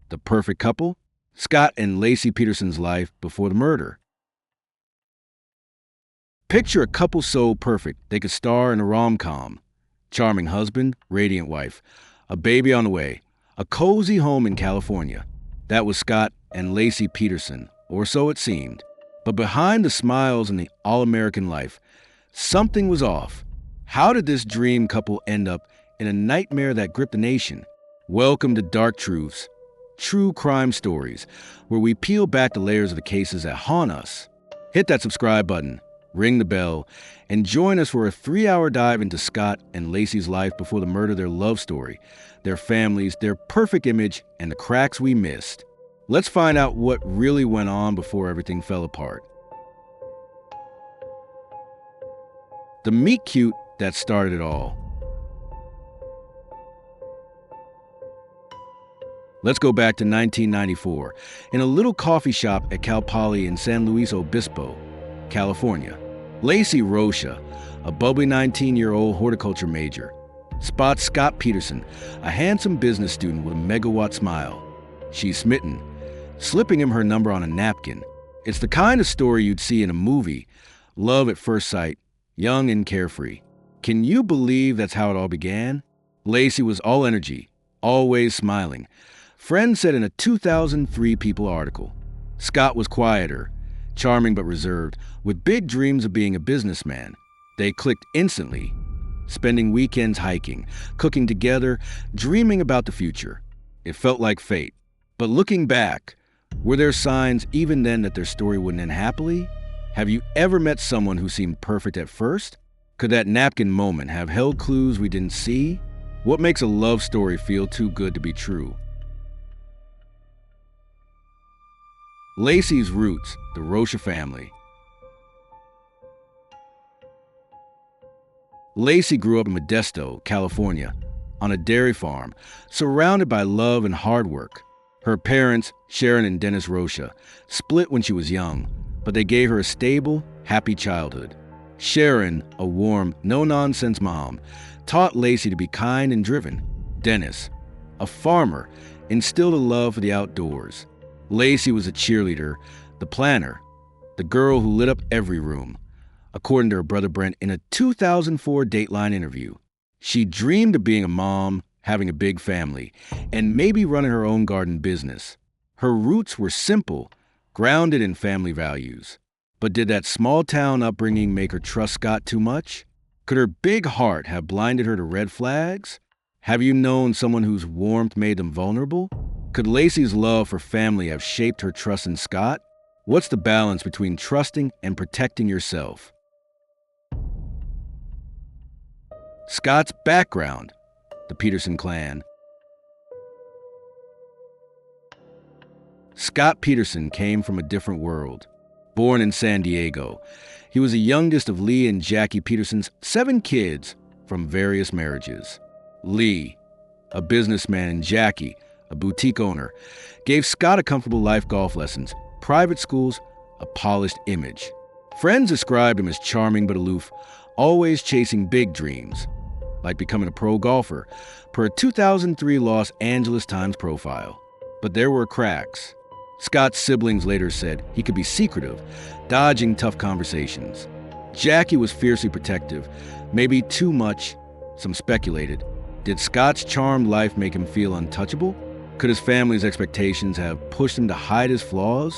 The perfect couple? Scott and Laci Peterson's life before the murder. Picture a couple so perfect they could star in a rom-com. Charming husband, radiant wife, a baby on the way, a cozy home in California. That was Scott and Laci Peterson, or so it seemed. But behind the smiles and the all-American life, something was off. How did this dream couple end up in a nightmare that gripped the nation? Welcome to Dark Truths, true crime stories, where we peel back the layers of the cases that haunt us. Hit that subscribe button, ring the bell, and join us for a 3-hour dive into Scott and Laci's life before the murder, their love story, their families, their perfect image, and the cracks we missed. Let's find out what really went on before everything fell apart. The meet-cute that started it all. Let's go back to 1994, in a little coffee shop at Cal Poly in San Luis Obispo, California. Laci Rocha, a bubbly 19-year-old horticulture major, spots Scott Peterson, a handsome business student with a megawatt smile. She's smitten, slipping him her number on a napkin. It's the kind of story you'd see in a movie, love at first sight, young and carefree. Can you believe that's how it all began? Laci was all energy, always smiling. Friends said in a 2003 People article. Scott was quieter, charming but reserved, with big dreams of being a businessman. They clicked instantly, spending weekends hiking, cooking together, dreaming about the future. It felt like fate. But looking back, were there signs even then that their story wouldn't end happily? Have you ever met someone who seemed perfect at first? Could that napkin moment have held clues we didn't see? What makes a love story feel too good to be true? Laci's roots, the Rocha family. Laci grew up in Modesto, California, on a dairy farm, surrounded by love and hard work. Her parents, Sharon and Dennis Rocha, split when she was young, but they gave her a stable, happy childhood. Sharon, a warm, no-nonsense mom, taught Laci to be kind and driven. Dennis, a farmer, instilled a love for the outdoors. Laci was a cheerleader, the planner, the girl who lit up every room. According to her brother Brent in a 2004 Dateline interview, she dreamed of being a mom, having a big family, and maybe running her own garden business. Her roots were simple, grounded in family values. But did that small-town upbringing make her trust Scott too much? Could her big heart have blinded her to red flags? Have you known someone whose warmth made them vulnerable? Could Laci's love for family have shaped her trust in Scott? What's the balance between trusting and protecting yourself? Scott's background, the Peterson clan. Scott Peterson came from a different world. Born in San Diego, he was the youngest of Lee and Jackie Peterson's 7 kids from various marriages. Lee, a businessman, and Jackie, a boutique owner, gave Scott a comfortable life, golf lessons, private schools, a polished image. Friends described him as charming but aloof, always chasing big dreams, like becoming a pro golfer, per a 2003 Los Angeles Times profile. But there were cracks. Scott's siblings later said he could be secretive, dodging tough conversations. Jackie was fiercely protective, maybe too much, some speculated. Did Scott's charmed life make him feel untouchable? Could his family's expectations have pushed him to hide his flaws?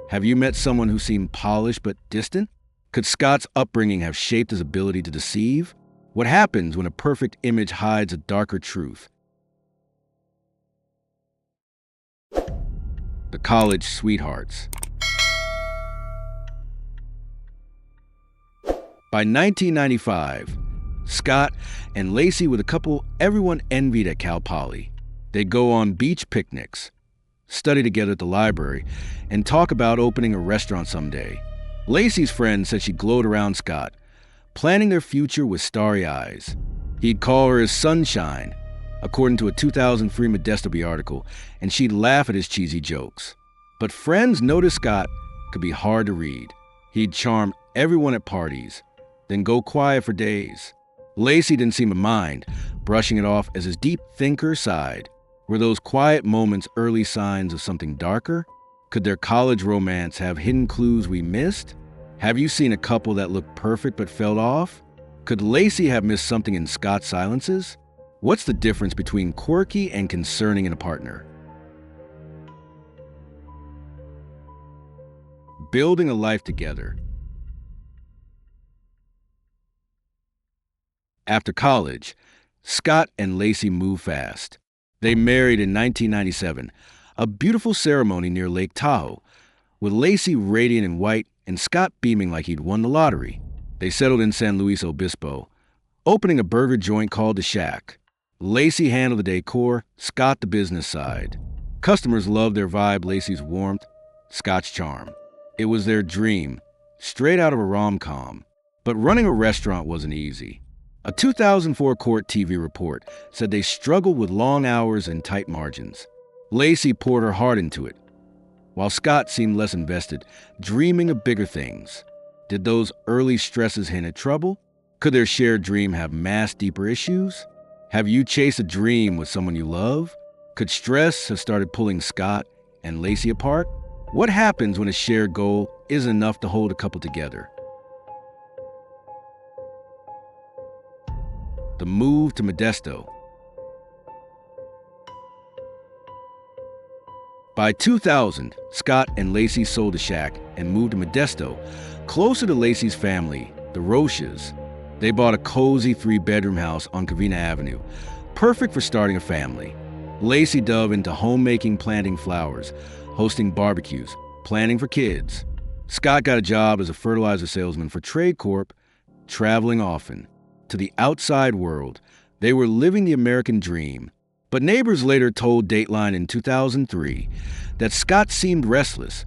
Have you met someone who seemed polished but distant? Could Scott's upbringing have shaped his ability to deceive? What happens when a perfect image hides a darker truth? The college sweethearts. By 1995, Scott and Laci were the couple everyone envied at Cal Poly. They'd go on beach picnics, study together at the library, and talk about opening a restaurant someday. Laci's friend said she glowed around Scott, planning their future with starry eyes. He'd call her his sunshine, according to a 2003 Modesto article, and she'd laugh at his cheesy jokes. But friends noticed Scott could be hard to read. He'd charm everyone at parties, then go quiet for days. Laci didn't seem to mind, brushing it off as his deep thinker side. Were those quiet moments early signs of something darker? Could their college romance have hidden clues we missed? Have you seen a couple that looked perfect but fell off? Could Laci have missed something in Scott's silences? What's the difference between quirky and concerning in a partner? Building a life together. After college, Scott and Laci moved fast. They married in 1997, a beautiful ceremony near Lake Tahoe, with Laci radiant in white and Scott beaming like he'd won the lottery. They settled in San Luis Obispo, opening a burger joint called The Shack. Laci handled the decor, Scott the business side. Customers loved their vibe, Laci's warmth, Scott's charm. It was their dream, straight out of a rom-com. But running a restaurant wasn't easy. A 2004 court TV report said they struggled with long hours and tight margins. Laci poured her heart into it, while Scott seemed less invested, dreaming of bigger things. Did those early stresses hint at trouble? Could their shared dream have masked deeper issues? Have you chased a dream with someone you love? Could stress have started pulling Scott and Laci apart? What happens when a shared goal isn't enough to hold a couple together? The move to Modesto. By 2000, Scott and Laci sold the shack and moved to Modesto, closer to Laci's family, the Rochas. They bought a cozy 3-bedroom house on Covina Avenue, perfect for starting a family. Laci dove into homemaking, planting flowers, hosting barbecues, planning for kids. Scott got a job as a fertilizer salesman for Trade Corp, traveling often. To the outside world, they were living the American dream. But neighbors later told Dateline in 2003 that Scott seemed restless,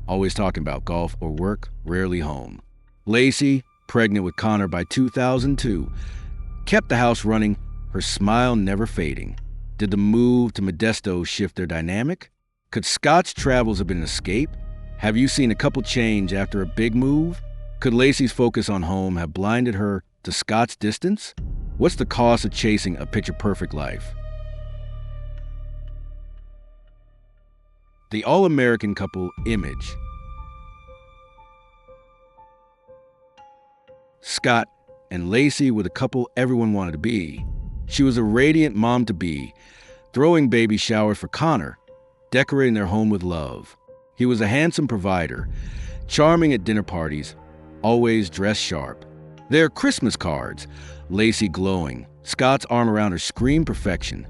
always talking about golf or work, rarely home. Laci, pregnant with Connor by 2002, kept the house running, her smile never fading. Did the move to Modesto shift their dynamic? Could Scott's travels have been an escape? Have you seen a couple change after a big move? Could Laci's focus on home have blinded her to Scott's distance? What's the cost of chasing a picture-perfect life? The all-American couple image. Scott and Laci were the couple everyone wanted to be. She was a radiant mom-to-be, throwing baby showers for Connor, decorating their home with love. He was a handsome provider, charming at dinner parties, always dressed sharp. Their Christmas cards, Laci glowing, Scott's arm around her screamed perfection,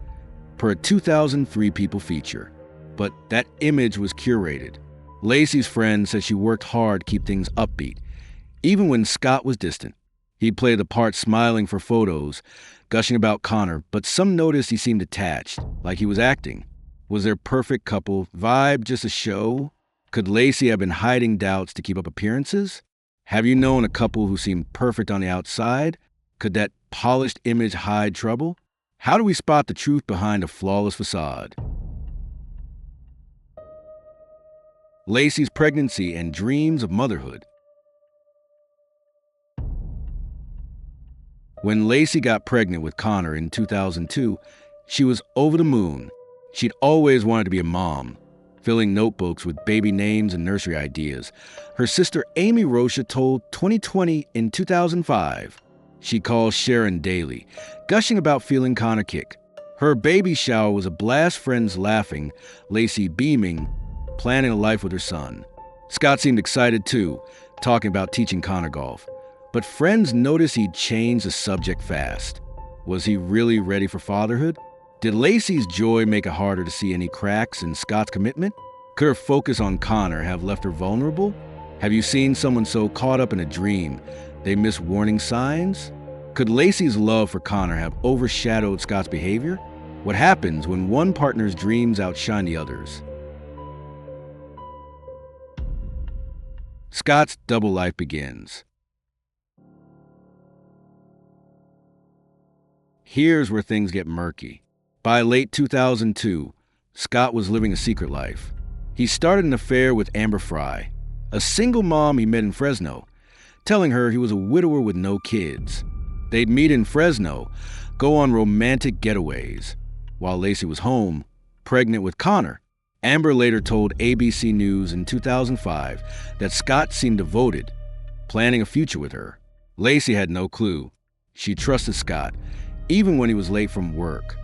per a 2003 People feature. But that image was curated. Laci's friend said she worked hard to keep things upbeat, even when Scott was distant. He'd play the part smiling for photos, gushing about Connor, but some noticed he seemed attached, like he was acting. Was their perfect couple vibe just a show? Could Laci have been hiding doubts to keep up appearances? Have you known a couple who seemed perfect on the outside? Could that polished image hide trouble? How do we spot the truth behind a flawless facade? Laci's pregnancy and dreams of motherhood. When Laci got pregnant with Connor in 2002, she was over the moon. She'd always wanted to be a mom, filling notebooks with baby names and nursery ideas. Her sister Amy Rocha told 2020 in 2005. She calls Sharon daily, gushing about feeling Connor kick. Her baby shower was a blast, friends laughing, Laci beaming, planning a life with her son. Scott seemed excited too, talking about teaching Connor golf. But friends noticed he'd changed the subject fast. Was he really ready for fatherhood? Did Laci's joy make it harder to see any cracks in Scott's commitment? Could her focus on Connor have left her vulnerable? Have you seen someone so caught up in a dream they miss warning signs? Could Laci's love for Connor have overshadowed Scott's behavior? What happens when one partner's dreams outshine the other's? Scott's double life begins. Here's where things get murky. By late 2002, Scott was living a secret life. He started an affair with Amber Frey, a single mom he met in Fresno, telling her he was a widower with no kids. They'd meet in Fresno, go on romantic getaways. While Laci was home, pregnant with Connor. Amber later told ABC News in 2005 that Scott seemed devoted, planning a future with her. Laci had no clue. She trusted Scott, even when he was late from work.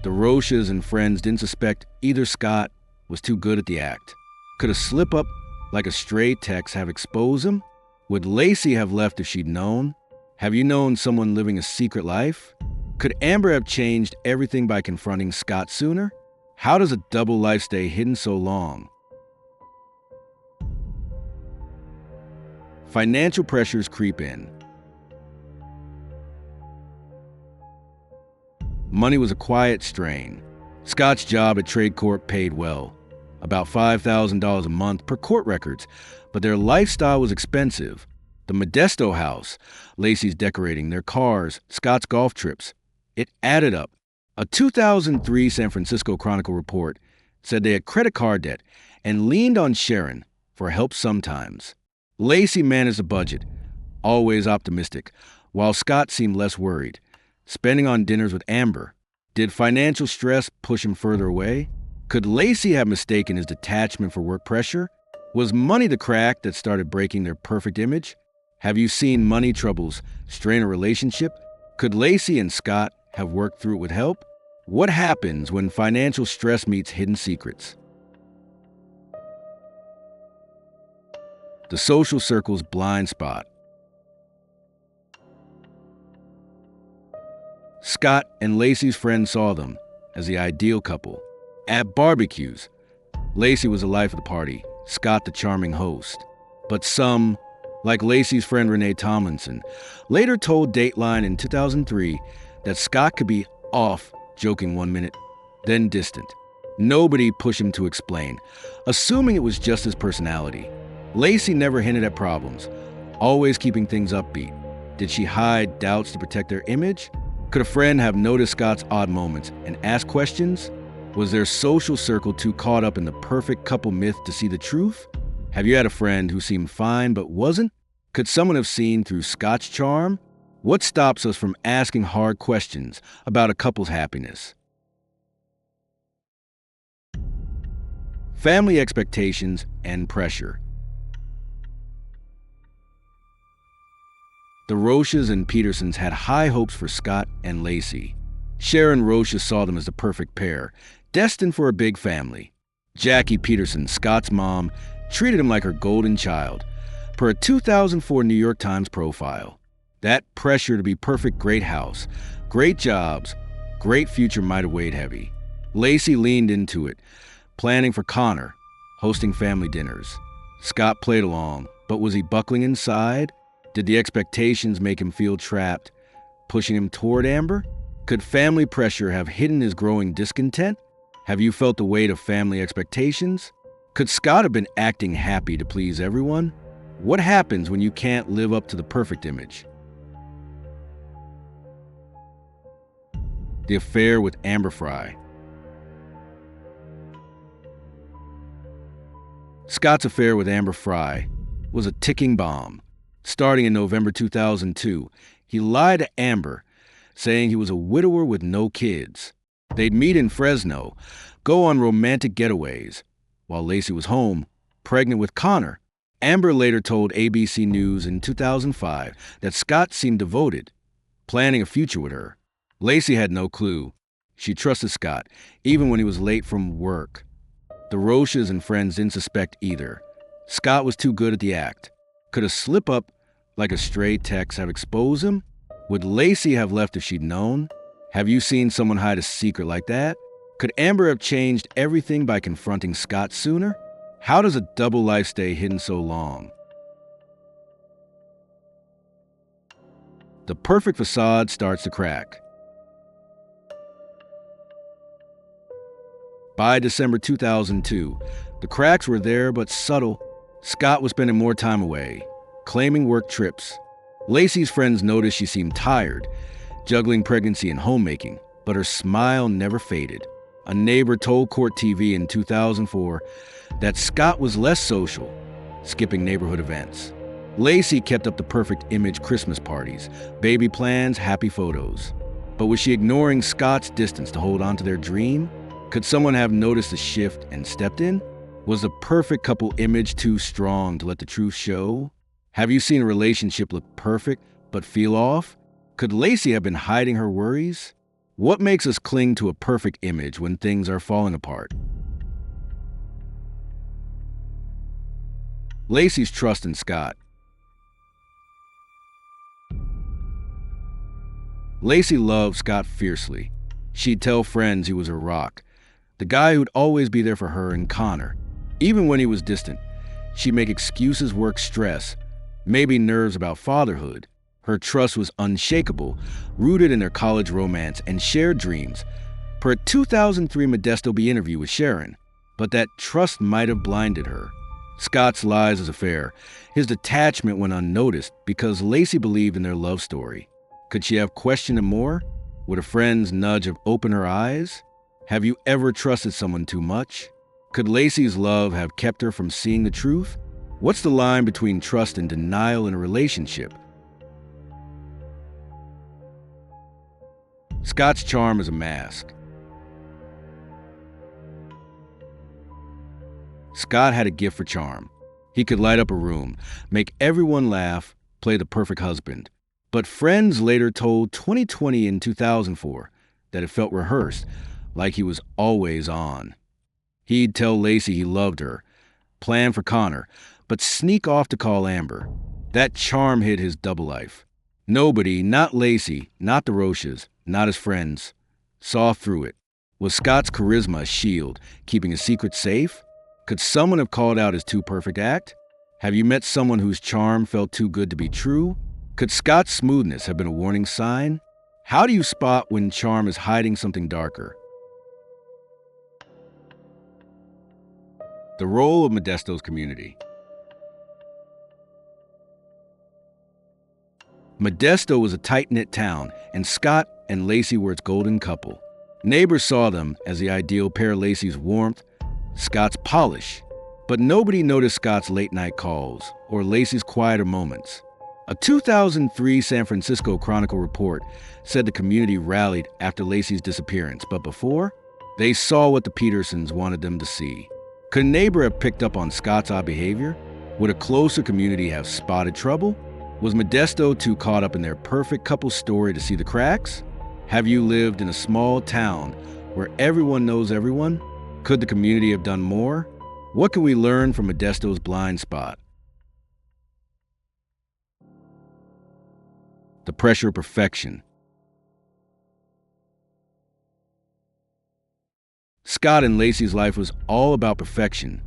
The Rochas and friends didn't suspect either Scott was too good at the act. Could a slip-up like a stray text have exposed him? Would Laci have left if she'd known? Have you known someone living a secret life? Could Amber have changed everything by confronting Scott sooner? How does a double life stay hidden so long? Financial pressures creep in. Money was a quiet strain. Scott's job at Trade Corp paid well, about $5,000 a month per court records, but their lifestyle was expensive. The Modesto house, Laci's decorating, their cars, Scott's golf trips, it added up. A 2003 San Francisco Chronicle report said they had credit card debt and leaned on Sharon for help sometimes. Laci managed a budget, always optimistic, while Scott seemed less worried. Spending on dinners with Amber. Did financial stress push him further away? Could Laci have mistaken his detachment for work pressure? Was money the crack that started breaking their perfect image? Have you seen money troubles strain a relationship? Could Laci and Scott have worked through it with help? What happens when financial stress meets hidden secrets? The social circle's blind spot. Scott and Laci's friends saw them as the ideal couple. At barbecues, Laci was the life of the party, Scott the charming host. But some, like Laci's friend Renee Tomlinson, later told Dateline in 2003 that Scott could be off, joking one minute, then distant. Nobody pushed him to explain, assuming it was just his personality. Laci never hinted at problems, always keeping things upbeat. Did she hide doubts to protect their image? Could a friend have noticed Scott's odd moments and asked questions? Was their social circle too caught up in the perfect couple myth to see the truth? Have you had a friend who seemed fine but wasn't? Could someone have seen through Scott's charm? What stops us from asking hard questions about a couple's happiness? Family expectations and pressure. The Rochas and Petersons had high hopes for Scott and Laci. Sharon Rocha saw them as the perfect pair, destined for a big family. Laci Peterson, Scott's mom, treated him like her golden child, per a 2004 New York Times profile. That pressure to be perfect, great house, great jobs, great future might have weighed heavy. Laci leaned into it, planning for Connor, hosting family dinners. Scott played along, but was he buckling inside? Did the expectations make him feel trapped, pushing him toward Amber? Could family pressure have hidden his growing discontent? Have you felt the weight of family expectations? Could Scott have been acting happy to please everyone? What happens when you can't live up to the perfect image? The affair with Amber Frey. Scott's affair with Amber Frey was a ticking bomb. Starting in November 2002, he lied to Amber, saying he was a widower with no kids. They'd meet in Fresno, go on romantic getaways. While Laci was home, pregnant with Connor. Amber later told ABC News in 2005 that Scott seemed devoted, planning a future with her. Laci had no clue. She trusted Scott, even when he was late from work. The Rochas and friends didn't suspect either. Scott was too good at the act. Could a slip-up like a stray text have exposed him? Would Laci have left if she'd known? Have you seen someone hide a secret like that? Could Amber have changed everything by confronting Scott sooner? How does a double life stay hidden so long? The perfect facade starts to crack. By December 2002, the cracks were there but subtle. Scott was spending more time away, claiming work trips. Laci's friends noticed she seemed tired, juggling pregnancy and homemaking, but her smile never faded. A neighbor told Court TV in 2004 that Scott was less social, skipping neighborhood events. Laci kept up the perfect image Christmas parties, baby plans, happy photos. But was she ignoring Scott's distance to hold on to their dream? Could someone have noticed the shift and stepped in? Was the perfect couple image too strong to let the truth show? Have you seen a relationship look perfect but feel off? Could Laci have been hiding her worries? What makes us cling to a perfect image when things are falling apart? Laci's trust in Scott. Laci loved Scott fiercely. She'd tell friends he was her rock, the guy who'd always be there for her and Connor. Even when he was distant, she'd make excuses work stress, maybe nerves about fatherhood. Her trust was unshakable, rooted in their college romance and shared dreams. Per a 2003 Modesto interview with Sharon, but that trust might have blinded her. Scott's lies as affair, his detachment went unnoticed because Laci believed in their love story. Could she have questioned him more? Would a friend's nudge have opened her eyes? Have you ever trusted someone too much? Could Laci's love have kept her from seeing the truth? What's the line between trust and denial in a relationship? Scott's charm is a mask. Scott had a gift for charm. He could light up a room, make everyone laugh, play the perfect husband. But friends later told 2020 and 2004 that it felt rehearsed, like he was always on. He'd tell Laci he loved her, plan for Connor, but sneak off to call Amber. That charm hid his double life. Nobody, not Laci, not the Rochas, not his friends, saw through it. Was Scott's charisma a shield, keeping his secret safe? Could someone have called out his too perfect act? Have you met someone whose charm felt too good to be true? Could Scott's smoothness have been a warning sign? How do you spot when charm is hiding something darker? The role of Modesto's community. Modesto was a tight-knit town, and Scott and Laci were its golden couple. Neighbors saw them as the ideal pair. Laci's warmth, Scott's polish. But nobody noticed Scott's late-night calls or Laci's quieter moments. A 2003 San Francisco Chronicle report said the community rallied after Laci's disappearance, but before, they saw what the Petersons wanted them to see. Could a neighbor have picked up on Scott's odd behavior? Would a closer community have spotted trouble? Was Modesto too caught up in their perfect couple story to see the cracks? Have you lived in a small town where everyone knows everyone? Could the community have done more? What can we learn from Modesto's blind spot? The pressure of perfection. Scott and Laci's life was all about perfection.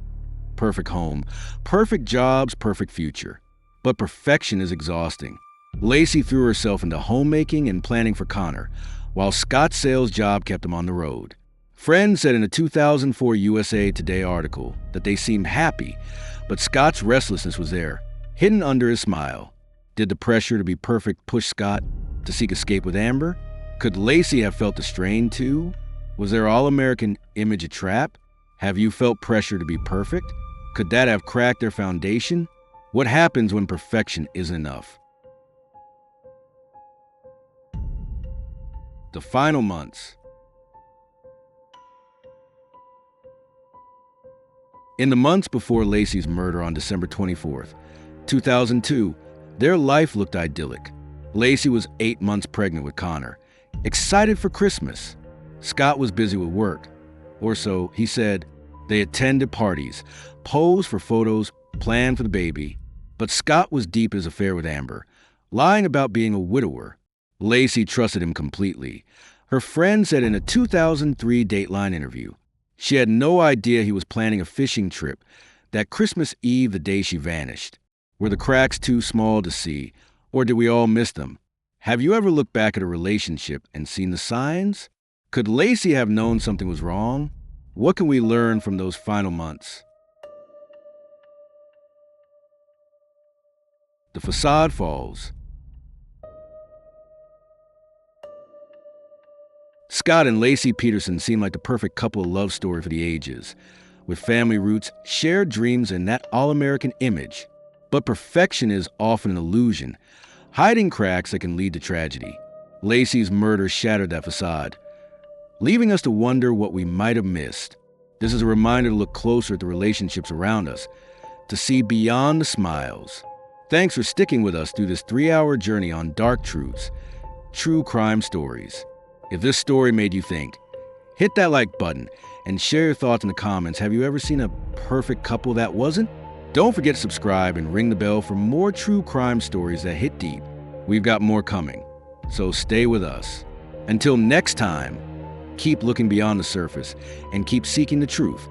Perfect home, perfect jobs, perfect future. But perfection is exhausting. Laci threw herself into homemaking and planning for Connor, while Scott's sales job kept him on the road. Friends said in a 2004 USA Today article that they seemed happy, but Scott's restlessness was there, hidden under his smile. Did the pressure to be perfect push Scott to seek escape with Amber? Could Laci have felt the strain too? Was their all-American image a trap? Have you felt pressure to be perfect? Could that have cracked their foundation? What happens when perfection isn't enough? The final months. In the months before Laci's murder on December 24th, 2002, their life looked idyllic. Laci was 8 months pregnant with Connor, excited for Christmas. Scott was busy with work, or so he said. They attended parties, posed for photos, planned for the baby. But Scott was deep in his affair with Amber, lying about being a widower. Laci trusted him completely. Her friend said in a 2003 Dateline interview, she had no idea he was planning a fishing trip that Christmas Eve, the day she vanished. Were the cracks too small to see, or did we all miss them? Have you ever looked back at a relationship and seen the signs? Could Laci have known something was wrong? What can we learn from those final months? The facade falls. Scott and Laci Peterson seem like the perfect couple love story for the ages, with family roots, shared dreams, and that all-American image. But perfection is often an illusion, hiding cracks that can lead to tragedy. Laci's murder shattered that facade. leaving us to wonder what we might have missed. This is a reminder to look closer at the relationships around us, to see beyond the smiles. Thanks for sticking with us through this 3-hour journey on dark truths, true crime stories. If this story made you think, hit that like button and share your thoughts in the comments. Have you ever seen a perfect couple that wasn't? Don't forget to subscribe and ring the bell for more true crime stories that hit deep. We've got more coming, so stay with us. Until next time, keep looking beyond the surface and keep seeking the truth.